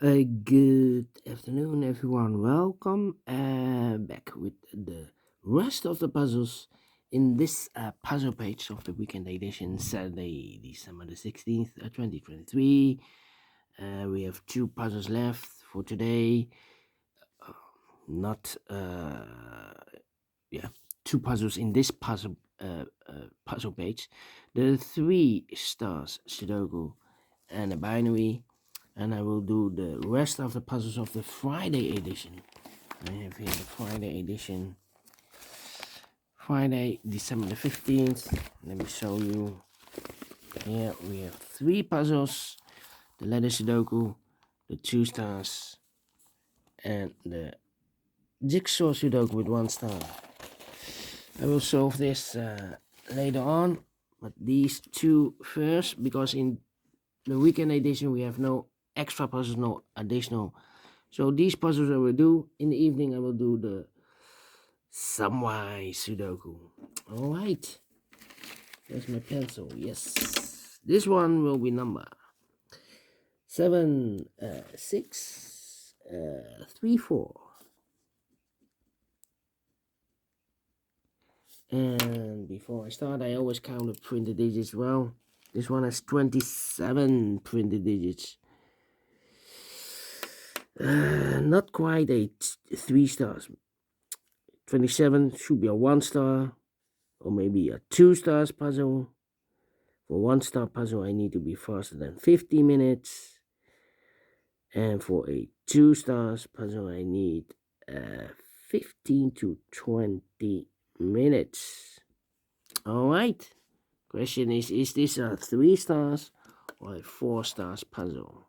Good afternoon, everyone. Welcome back with the rest of the puzzles in this puzzle page of the weekend edition, Saturday, December the 16th, 2023. We have two puzzles left for today. Not, yeah, two puzzles in this puzzle page. The Three Stars Sudoku and a binary, and I will do the rest of the puzzles of the Friday edition. I have here the Friday edition, Friday, December the 15th. Let me show you. Here we have three puzzles: the letter Sudoku, the two stars, and the jigsaw Sudoku with one star. I will solve this later on, but these two first, because in the weekend edition we have no extra puzzles, no additional. So these puzzles I will do in the evening. I will do the Samwise Sudoku. All right, there's my pencil. Yes, this one will be number 7634. And before I start, I always count the printed digits. Well, this one has 27 printed digits. Not quite a 3 stars. 27 should be a 1 star, or maybe a 2 stars puzzle. For 1 star puzzle, I need to be faster than 50 minutes. And for a 2 stars puzzle, I need 15 to 20 minutes. All right. Question is this a 3 stars or a 4 stars puzzle?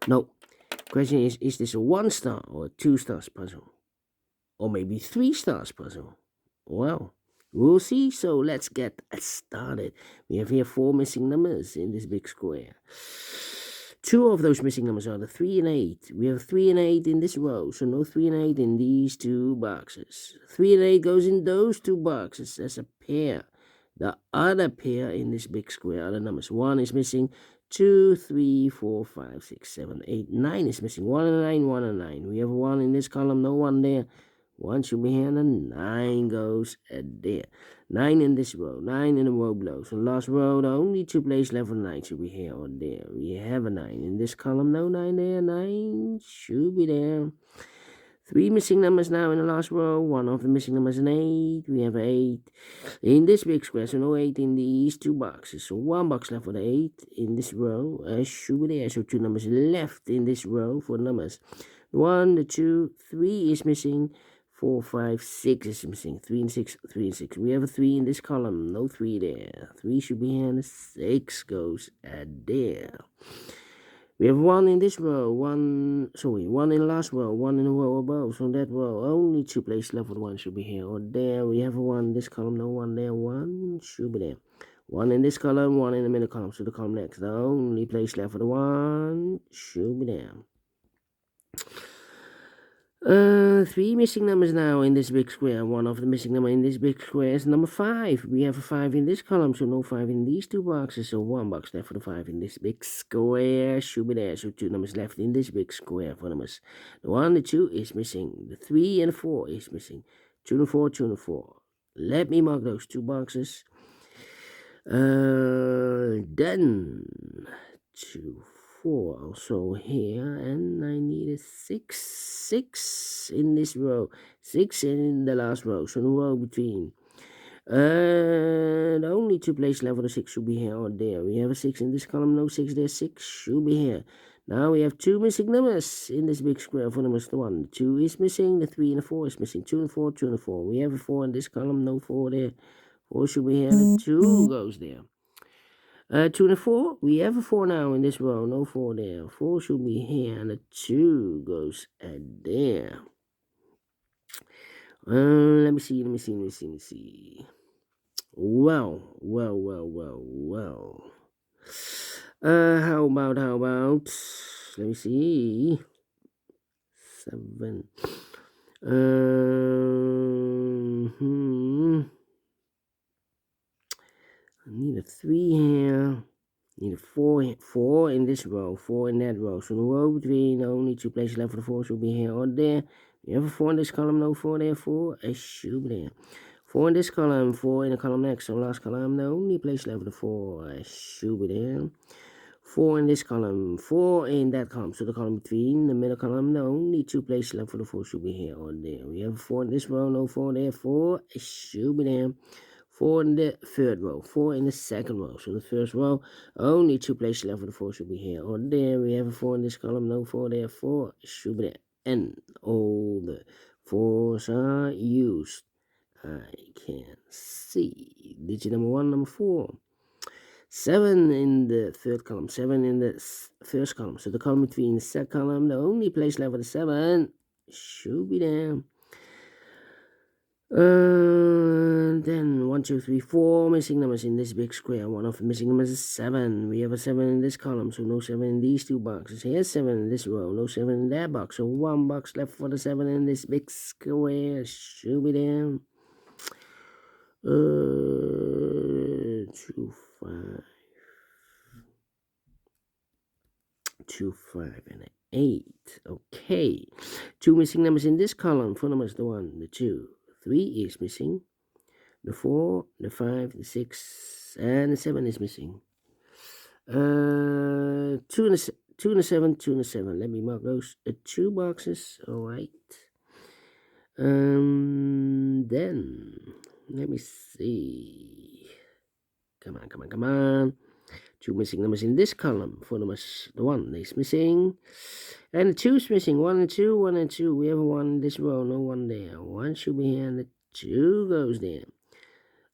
No. Question is this a 1 star or a 2 stars puzzle? Or maybe 3 stars puzzle? Well, we'll see. So let's get started. We have here 4 missing numbers in this big square. 2 of those missing numbers are the 3 and 8. We have 3 and 8 in this row, so no 3 and 8 in these 2 boxes. 3 and 8 goes in those 2 boxes as a pair. The other pair in this big square are the numbers. 1 is missing, 2, 3, 4, 5, 6, 7, 8, 9 is missing. 1 and 9, 1 and 9. We have 1 in this column, no 1 there. 1 should be here, and a 9 goes there. 9 in this row, 9 in the row below. So last row, the only 2 places left for 9 should be here or there. We have a 9 in this column, no 9 there. 9 should be there. 3 missing numbers now in the last row. 1 of the missing numbers is an 8. We have 8 in this big square, so no 8 in these 2 boxes. So 1 box left for the 8 in this row. Should be there. So 2 numbers left in this row for numbers. 1, the 2, 3 is missing. 4, 5, 6 is missing. 3 and 6, 3 and 6. We have a 3 in this column. No 3 there. 3 should be here, and a 6 goes there. We have 1 in this row. 1 in the last row. 1 in the row above. So that row, only 2 places left for 1 should be here or there. We have a 1 in this column. No 1 there. 1 should be there. 1 in this column. 1 in the middle column. So the column next. The only place left for the 1 should be there. 3 missing numbers now in this big square. 1 of the missing number in this big square is number 5. We have a 5 in this column, so no 5 in these 2 boxes. So 1 box left for the 5 in this big square should be there. So 2 numbers left in this big square for numbers. The 1, the 2 is missing. The 3 and the 4 is missing. 2 and the 4, 2 and the 4. Let me mark those 2 boxes. Then 2, 4 also here, and I need a 6 in this row, 6 in the last row, so no row between. The only 2 places left for the 6 should be here or there. We have a 6 in this column, no 6 there, 6 should be here. Now we have 2 missing numbers in this big square for numbers. The 1, the 2 is missing, the 3 and the 4 is missing. 2 and 4, 2 and 4. We have a 4 in this column, no 4 there. 4 should be here, and 2 goes there. 2 and a 4, we have a 4 now in this row, no 4 there. 4 should be here, and a 2 goes there. Let me see. Well. How about, let me see. 7. I need a 3 here. Need a 4 in this row, 4 in that row. So the row between only 2 places left for the 4 should be here or there. You have a 4 in this column, no 4 there, 4, it should be there. 4 in this column, 4 in the column next. So last column, the only place left for the 4, it should be there. 4 in this column, 4 in that column. So the column between the middle column, the only 2 places left for the 4 should be here or there. We have a 4 in this row, no 4 there, 4, it should be there. 4 in the third row, 4 in the second row. So the first row, only 2 places left for the 4 should be here or there. We have a 4 in this column, no 4 there, 4 should be there. And all the 4s are used. I can see. Digit number 1, number 4. 7 in the third column, 7 in the first column. So the column between the second column, the only place left for the 7 should be there. Then 1, 2, 3, 4 missing numbers in this big square. One of the missing numbers is 7. We have a 7 in this column, so no 7 in these 2 boxes. Here's 7 in this row, no 7 in that box. So 1 box left for the 7 in this big square. Should be there. 2, 5. 2, 5, and an 8. Okay. 2 missing numbers in this column. 4 numbers, the 1, the 2. 3 is missing. The 4, the 5, the 6, and the 7 is missing. 2 and a 7, 2 and a 7. Let me mark those 2 boxes. All right. Then let me see. Come on. 2 missing numbers in this column. 4 numbers, the 1 is missing. And the 2 is missing. 1 and 2, 1 and 2. We have a 1 in this row, no 1 there. 1 should be here, and the 2 goes there.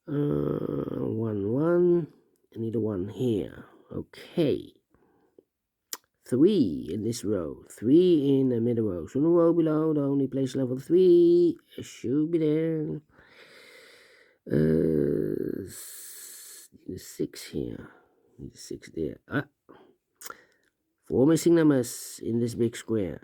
1, 1. I need a 1 here. Okay. 3 in this row. 3 in the middle row. So the row below, the only place level 3 should be there. Need a 6 here. Need a 6 there. 4 missing numbers in this big square.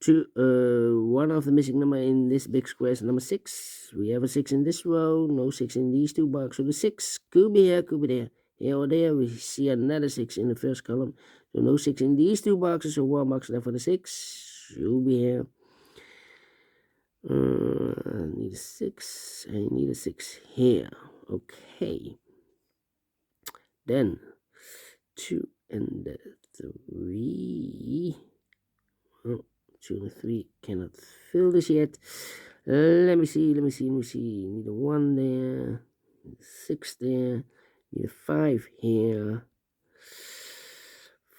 1 of the missing number in this big square is number 6. We have a 6 in this row, no 6 in these 2 boxes. So the 6 could be here, could be there. Here or there, we see another 6 in the first column. So no 6 in these 2 boxes, so 1 box left for the 6. Should be here. I need a 6. I need a 6 here. Okay. Then 2 and the 3. Oh, 2 and 3 cannot fill this yet. Let me see. Need a 1 there. Need a 6 there. Need a 5 here.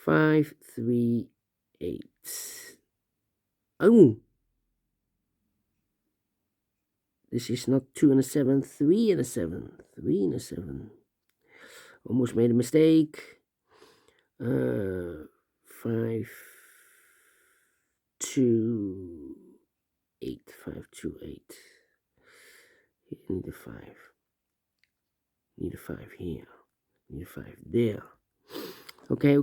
5, 3, 8. Oh! This is not 2 and a 7, 3 and a 7. 3 and a 7. Almost made a mistake. 5, 2, 8. 5, 2, 8. Need a 5. Need a 5 here. Need a 5 there. Okay. How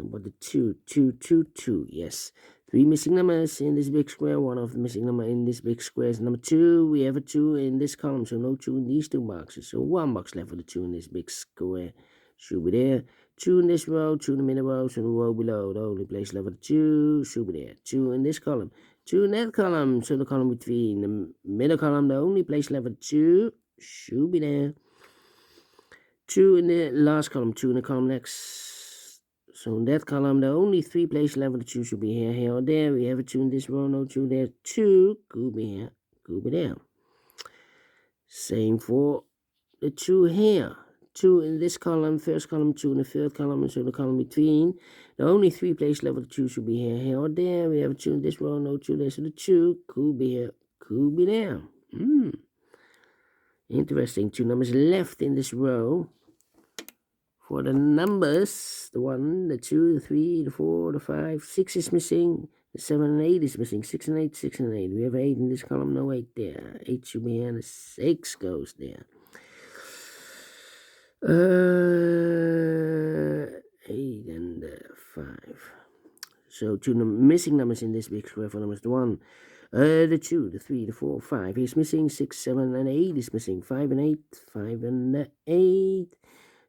about the 2? 2, 2, 2. Yes. 3 missing numbers in this big square. 1 of the missing number in this big square is number 2. We have a 2 in this column, so no 2 in these 2 boxes. So 1 box left for the 2 in this big square. Should be there. 2 in this row, 2 in the middle row, so the row below, the only place left for the 2 should be there. 2 in this column, 2 in that column, so the column between the middle column, the only place left for the 2 should be there. 2 in the last column, 2 in the column next. So in that column, the only 3 places left for the 2 should be here or there. We have a 2 in this row, no 2 there. 2 could be here, could be there. Same for the 2 here. 2 in this column, first column, 2 in the third column, so the column between. The only 3 places left for the 2 should be here or there. We have a 2 in this row, no 2 there, so the 2 could be here, could be there. Interesting. 2 numbers left in this row. For the numbers, the 1, the 2, the 3, the 4, the 5, 6 is missing. The 7 and 8 is missing. 6 and 8, 6 and 8. We have 8 in this column, no 8 there. 8 should be here, and the 6 goes there. 8 and 5. So 2 missing numbers in this big square. For numbers, the 1, the 2, the 3, the 4, 5 is missing. 6, 7, and 8 is missing. 5 and 8, 5 and 8.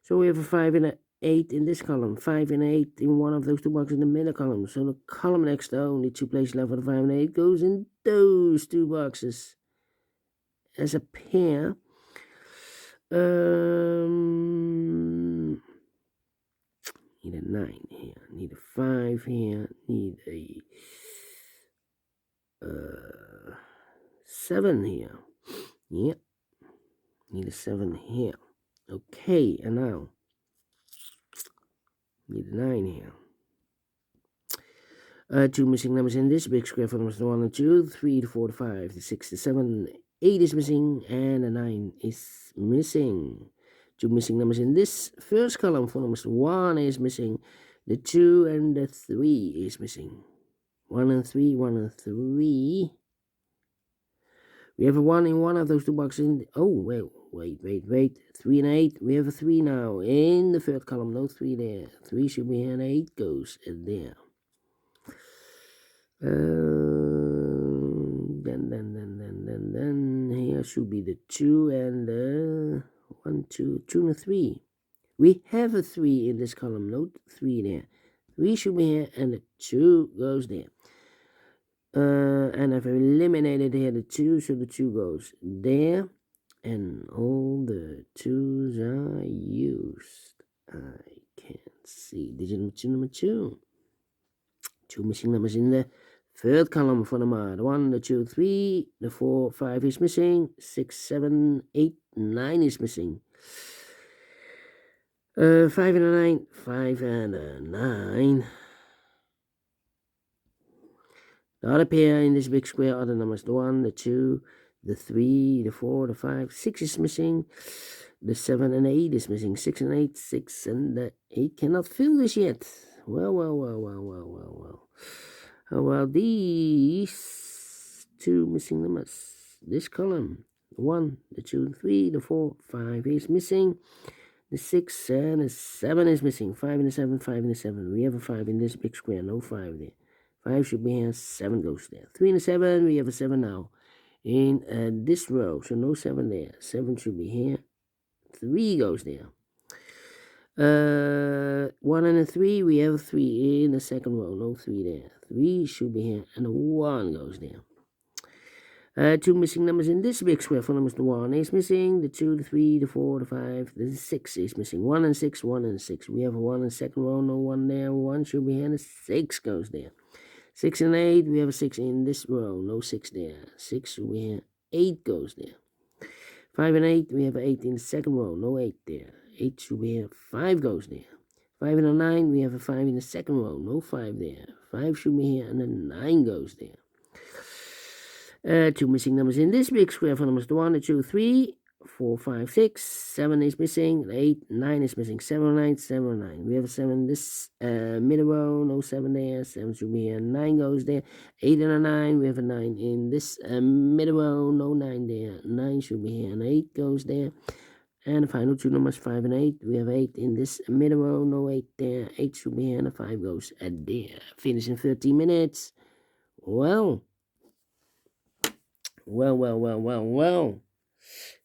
So we have a 5 and an 8 in this column, 5 and 8 in one of those two boxes in the middle column. So the column next to only 2 places left for the 5 and 8 goes in those two boxes as a pair. Need a 9 here, need a 5 here, need a 7 here. Yep. Need a 7 here. Okay, and now need a 9 here. 2 missing numbers in this big square for numbers 1 and 2, 3 to 4 to 5 to 6 to 7, 8 is missing, and a 9 is missing. 2 missing numbers in this first column for numbers 1 is missing, the 2 and the 3 is missing. 1 and 3, 1 and 3. We have a 1 in one of those two boxes. Wait. 3 and 8. We have a 3 now in the third column. No 3 there. 3 should be here and 8 goes there. Then here should be the 2 and the 1, 2 and 3. We have a 3 in this column. No 3 there. 3 should be here and the 2 goes there. And I've eliminated here the 2, so the 2 goes there, and all the 2's are used. I can't see digit number 2. 2 missing numbers in the third column for the 1, the 2, 3, the 4, 5 is missing, 6, 7, 8, 9 is missing. 5 and a 9, 5 and a 9. The other pair in this big square are the numbers the 1, the 2, the 3, the 4, the 5, 6 is missing, the 7 and 8 is missing, 6 and 8, 6 and the 8 cannot fill this yet. Well, these 2 missing numbers, this column, the 1, the 2, 3, the 4, 5 is missing, the 6 and the 7 is missing, 5 and the 7, 5 and the 7. We have a 5 in this big square, no 5 there. 5 should be here, 7 goes there. 3 and a 7, we have a 7 now in this row, so no 7 there. 7 should be here, 3 goes there. 1 and a 3, we have a 3 in the second row, no 3 there. 3 should be here, and a 1 goes there. 2 missing numbers in this big square for numbers. The 1 is missing, the 2, the 3, the 4, the 5, the 6 is missing. 1 and 6, 1 and 6. We have a 1 in the second row, no 1 there. 1 should be here, and a 6 goes there. 6 and 8, we have a 6 in this row, no 6 there. 6 should be here, 8 goes there. 5 and 8, we have an 8 in the second row, no 8 there. 8 should be here, 5 goes there. 5 and a 9, we have a 5 in the second row, no 5 there. 5 should be here, and a 9 goes there. 2 missing numbers in this big square for numbers 1, the 2, 3, 4, 5, 6, 7 is missing, 8, 9 is missing, 7, 9, 7, 9. We have a 7 in this middle row, no 7 there, 7 should be here, 9 goes there. 8 and a 9, we have a 9 in this middle row, no 9 there, 9 should be here, and 8 goes there. And the final 2 numbers, 5 and 8, we have 8 in this middle row, no 8 there, 8 should be here, and a 5 goes there. Finish in 30 minutes. Well.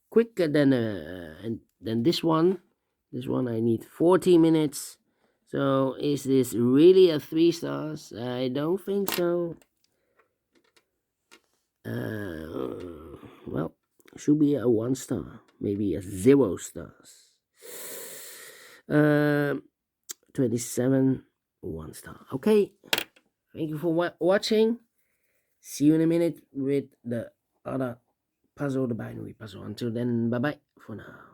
Quicker than this one. This one I need 40 minutes. So is this really a 3 stars? I don't think so. Well, should be a 1 star, maybe a 0 stars. 27, 1 star. Okay, thank you for watching. See you in a minute with the other puzzle, the binary puzzle. Until then, bye bye for now.